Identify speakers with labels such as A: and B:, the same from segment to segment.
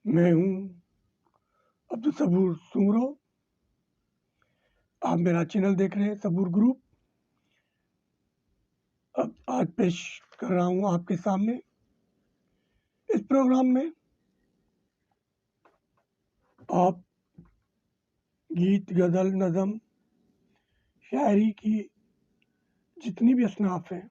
A: मैं हूँ अब्दुल सबूर सुमरो। आप मेरा चैनल देख रहे हैं सबूर ग्रुप। अब आज पेश कर रहा हूँ आपके सामने इस प्रोग्राम में आप गीत, गज़ल, नज़म, शायरी की जितनी भी असनाफ हैं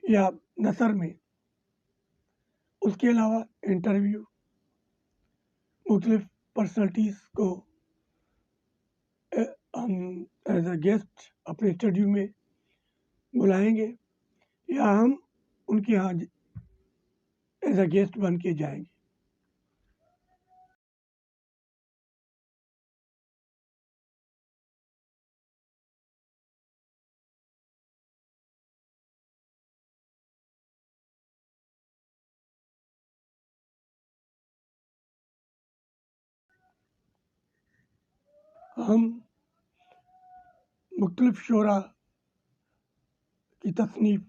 A: या नसर में, उसके अलावा इंटरव्यू, मुख्तलिफ पर्सनैलिटीज़ को हम एज अ गेस्ट अपने स्टूडियो में बुलाएंगे या हम उनके यहाँ एज अ गेस्ट बन के जाएंगे। हम मुख्तलिफ शोरा की तसनीफ़,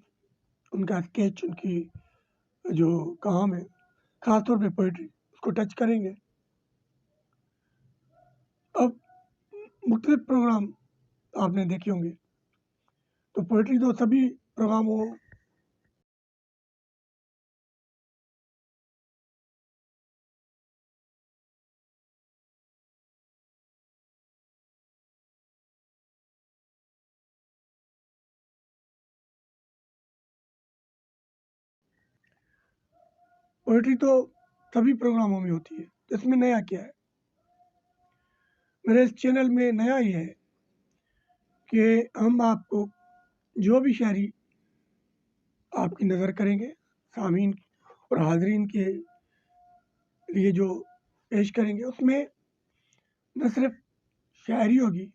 A: उनका स्केच, उनकी जो काम है, ख़ास तौर पे पोइट्री, उसको टच करेंगे। अब मुख्तलिफ प्रोग्राम आपने देखे होंगे, तो पोइट्री तो सभी प्रोग्रामों पोइट्री तो सभी प्रोग्रामों में होती है। इसमें नया क्या है? मेरे इस चैनल में नया ये है कि हम आपको जो भी शायरी आपकी नज़र करेंगे, सामीन और हाज़रीन के लिए जो पेश करेंगे, उसमें न सिर्फ शायरी होगी,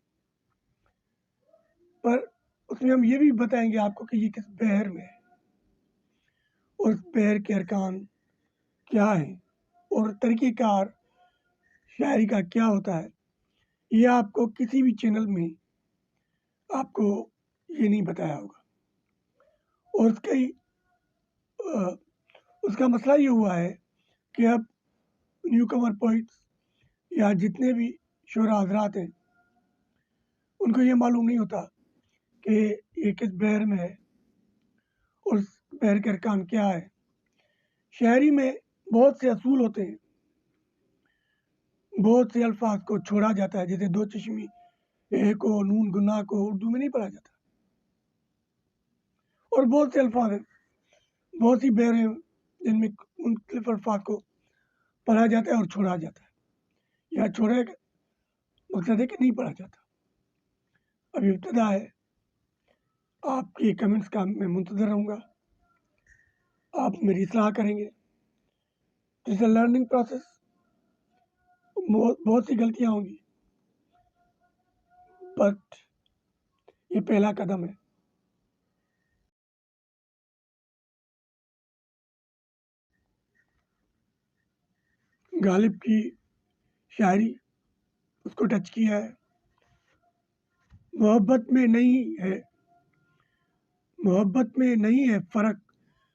A: पर उसमें हम ये भी बताएंगे आपको कि ये किस बहर में है और उस बहर के अरकान क्या हैं और तरीक़ेकार शायरी का क्या होता है। ये आपको किसी भी चैनल में आपको ये नहीं बताया होगा। और उसका मसला ये हुआ है कि अब न्यू कमर पोइट्स या जितने भी शोरा हजरात हैं, उनको ये मालूम नहीं होता कि ये किस बहर में है और उस बहर के अरकान क्या है। शायरी में बहुत से असूल होते हैं, बहुत से अल्फाज को छोड़ा जाता है, जैसे दो चश्मी, ए को, नून गुन्ना को उर्दू में नहीं पढ़ा जाता। और बहुत से अल्फाज हैं, बहुत सी बहरें हैं जिनमें मुख्तलिफ अल्फाज को पढ़ा जाता है और छोड़ा जाता है, या छोड़े का मकसद है कि नहीं पढ़ा जाता। अभी इब्तदा है, आपके कमेंट्स का मैं मुंतज़र रहूँगा, आप मेरी इस्लाह करेंगे। इट्स अ लर्निंग प्रोसेस, बहुत सी गलतियाँ होंगी, बट ये पहला कदम है। गालिब की शायरी, उसको टच किया है। मोहब्बत में नहीं है फ़र्क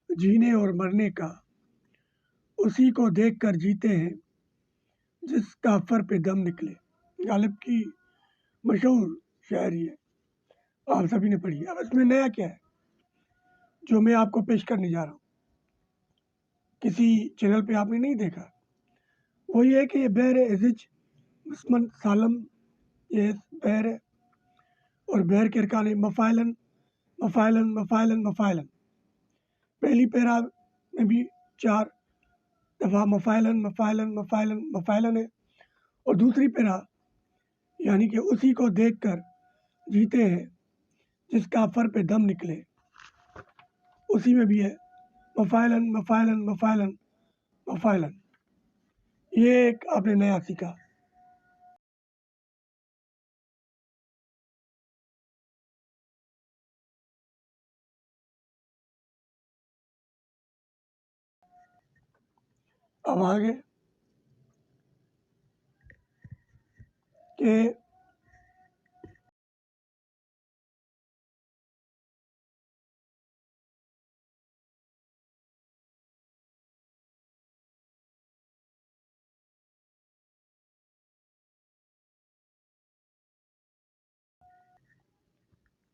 A: जीने और मरने का, उसी को देख कर जीते हैं जिस काफ़र पे दम निकले। गालिब की मशहूर शायरी है, आप सभी ने पढ़ी है। अब इसमें नया क्या है जो मैं आपको पेश करने जा रहा हूँ, किसी चैनल पे आपने नहीं देखा। वो ये है कि ये बहर एजिज उस्मान सालम, ये बहर है और बहर के अरकान मफ़ाइलन मफ़ाइलन मफ़ाइलन मफ़ाइलन। पहली पैरा में भी 4 दफ़ा मफ़ाइलन मफ़ाइलन मफ़ाइलन मफ़ाइलन है, और दूसरी पैरा यानी कि उसी को देख कर जीते हैं जिस काफ़र पे दम निकले, उसी में भी है मफ़ाइलन मफ़ाइलन मफ़ाइलन मफ़ाइलन। ये एक आपने नया सीखा। अब आगे कि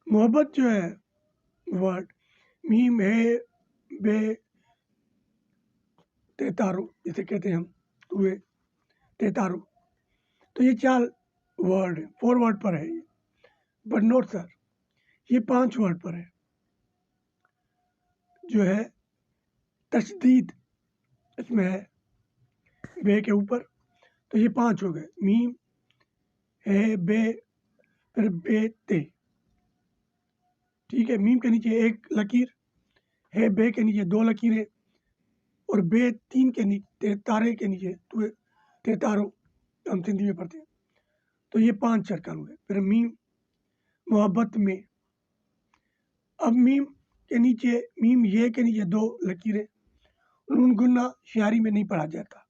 A: मोहब्बत जो है वर्ड मीम है बे तेतारो जिसे कहते हैं हम हुए तेतारो, तो ये 4 वर्ड है, 4 वर्ड पर है ये, बट नोट सर ये 5 वर्ड पर है जो है तशदीद इसमें है बे के ऊपर, तो ये 5 हो गए मीम है बे फिर बे ते, ठीक है। मीम के नीचे एक लकीर है, बे के नीचे 2 लकीरें और बे 3 के नीचे तारे के नीचे ते तारो हम सिंधी में पढ़ते हैं, तो ये 5 सर्कल हुए। फिर मीम मोहब्बत में, अब मीम के नीचे मीम ये के नीचे 2 लकीरें, नून गुन्ना शायरी में नहीं पढ़ा जाता,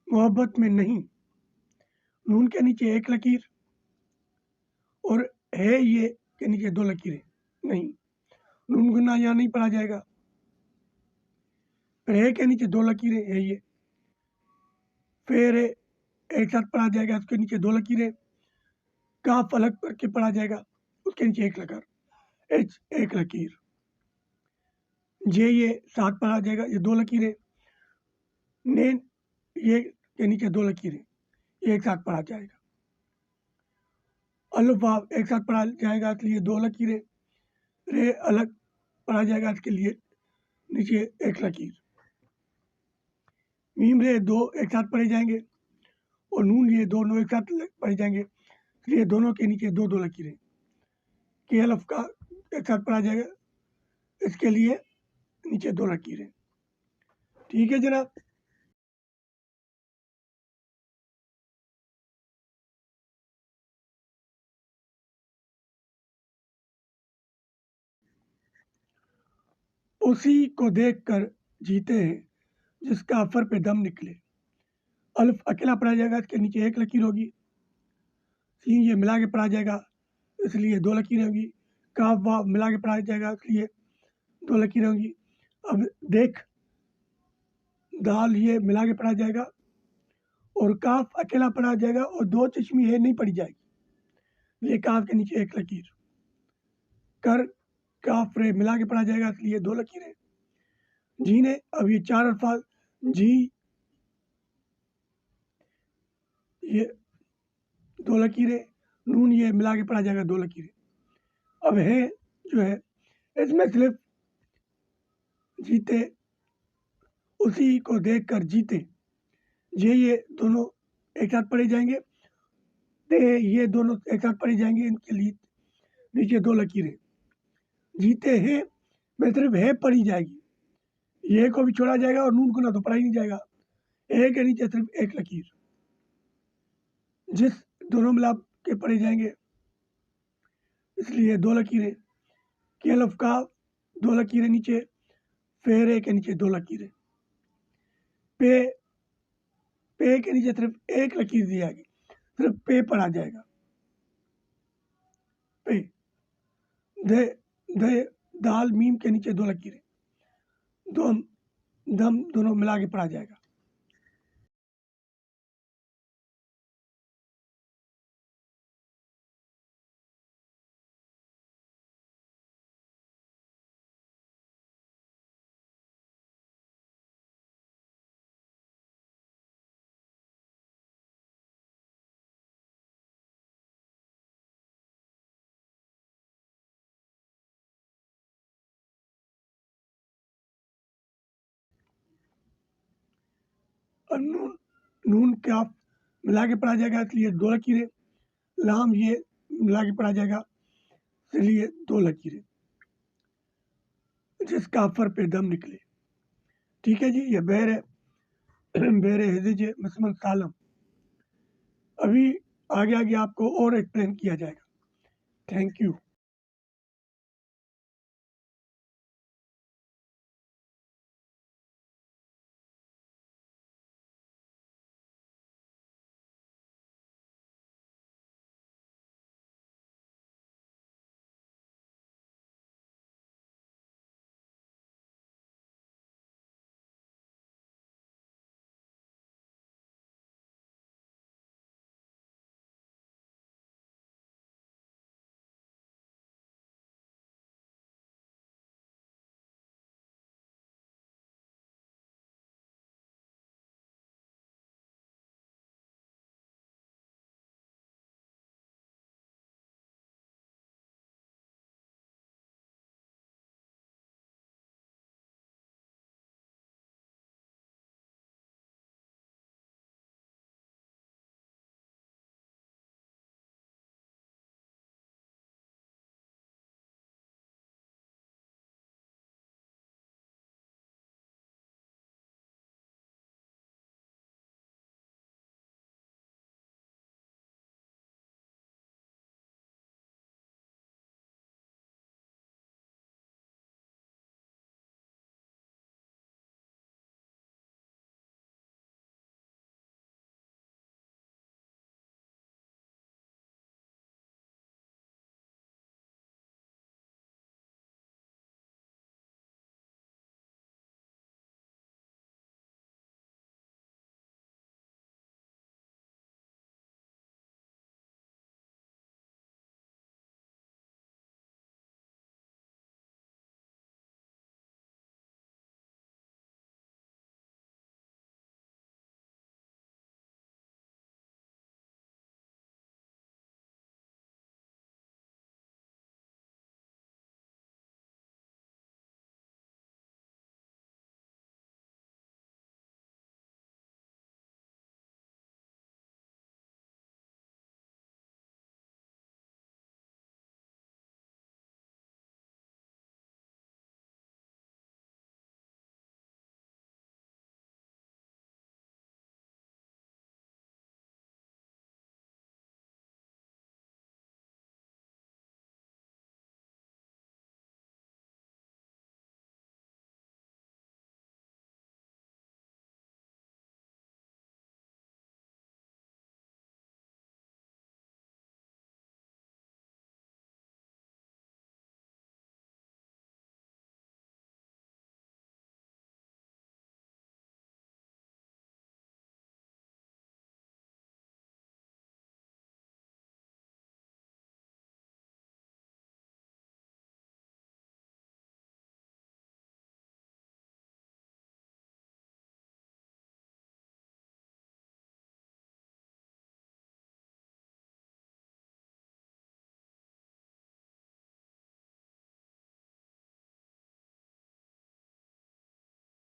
A: मोहब्बत में नहीं, नून के नीचे एक लकीर और है ये के नीचे 2 लकीरें नहीं, नून गुन्ना यहाँ नहीं पढ़ा जाएगा। फिर है के नीचे 2 लकीरें है ये, फिर एक साथ पढ़ा जाएगा, उसके नीचे 2 लकीरें, काफ अलग करके पढ़ा जाएगा, उसके नीचे एक लकार, एच एक लकीर, जे ये साथ पढ़ा जाएगा, ये 2 लकीरें, नेन ये के नीचे 2 लकीरें, ये एक साथ पढ़ा जाएगा, अलिफ वाव एक साथ पढ़ा जाएगा इसलिए 2 लकीरें, रे अलग पढ़ा जाएगा इसके लिए नीचे एक लकीर, मीम रे 2 एक साथ पढ़े जाएंगे और नून ये दोनों एक साथ पढ़े जाएंगे इसलिए दोनों के नीचे 2 लकीरें, के अलफ का एक साथ पढ़ा जाएगा इसके लिए नीचे 2 लकीरें, ठीक है जनाब। उसी को देख कर जीते हैं जिसका अफर पे दम निकले, अल्फ अकेला पढ़ा जाएगा इसके नीचे एक लकीर होगी, सीन ये मिला के पढ़ा जाएगा इसलिए 2 लकीरें होंगी, काफ वाव मिला के पढ़ा जाएगा इसलिए 2 लकीरें होंगी। अब देख दाल ये मिला के पढ़ा जाएगा और काफ अकेला पढ़ा जाएगा और 2 चश्मी है नहीं पढ़ी जाएगी, ये काफ के नीचे एक लकीर, कर काफ रे मिला के पढ़ा जाएगा इसलिए 2 लकीरें, जी ने अब ये 4 अल्फाज जी ये 2 लकीरें, नून ये मिला के पढ़ा जाएगा 2 लकीरें। अब है जो है इसमें सिर्फ जीते उसी को देख कर जीते, ये दोनों एक साथ पढ़े जाएंगे, ते ये दोनों एक साथ पढ़े जाएंगे, इनके लिए नीचे 2 लकीरें, जीते हैं में सिर्फ है पढ़ी जाएगी, ये को भी छोड़ा जाएगा और नून को ना तो पढ़ा ही नहीं जाएगा, ए के नीचे सिर्फ एक लकीर, जिस दोनों मिला के पढ़े जाएंगे इसलिए 2 लकीरें, के अलफ का 2 लकीरें नीचे, फेर ए के नीचे 2 लकीरें, पे पे के नीचे सिर्फ एक लकीर दी जाएगी, सिर्फ पे पढ़ा जाएगा, पे दे दे दाल मीम के नीचे 2 लकीरें, दम दम दोनों मिला के पढ़ा जाएगा। और नून नून काफ मिला के पढ़ा जाएगा इसलिए 2 लकीरें, लाम ये मिला के पढ़ा जाएगा इसलिए 2 लकीरें, जिसका अफर पे दम निकले, ठीक है जी। ये बहर है बहर हिजिज मसमन सालम, अभी आगे आगे आपको और एक्सप्लेन किया जाएगा। Thank you.